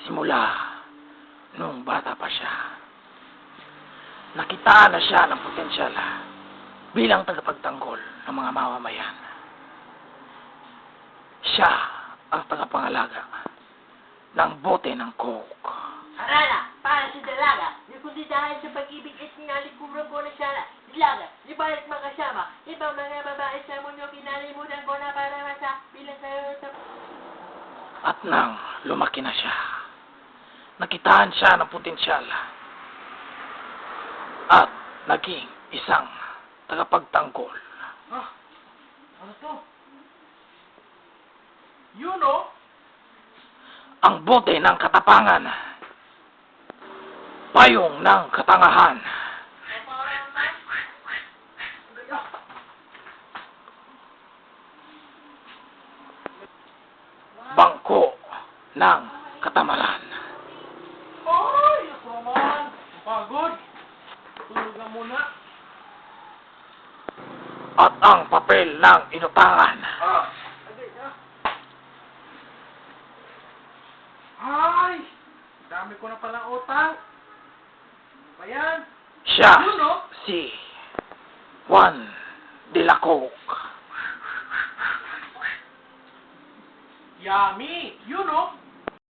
Simula nung bata pa siya, nakitaan na siya ng potensyal bilang tagapagtanggol ng mga mamamayan. Siya ang tagapangalaga ng bote ng Coke. Arala, para sa dalaga, di kundi dahil sa pag-ibig at sinalikuran ko na siya, dilaga, di balik makasama, ibang mga babae sa mundo, kinalimutan ko na para masa bilang sa'yo ito. At nang lumaki na siya, nakitaan siya ng potensyal at naging isang tagapagtanggol. Ah, ano to? You know? Ang bote ng katapangan, payong ng katangahan, bangko ng katamaran. Ay, ito naman. Pagod. Tulog na muna. At ang papel ng inutangan, Ay, dami ko na palang utang. Ano ba yan? siya You know? si Juan de la Coke. Yummy. You know?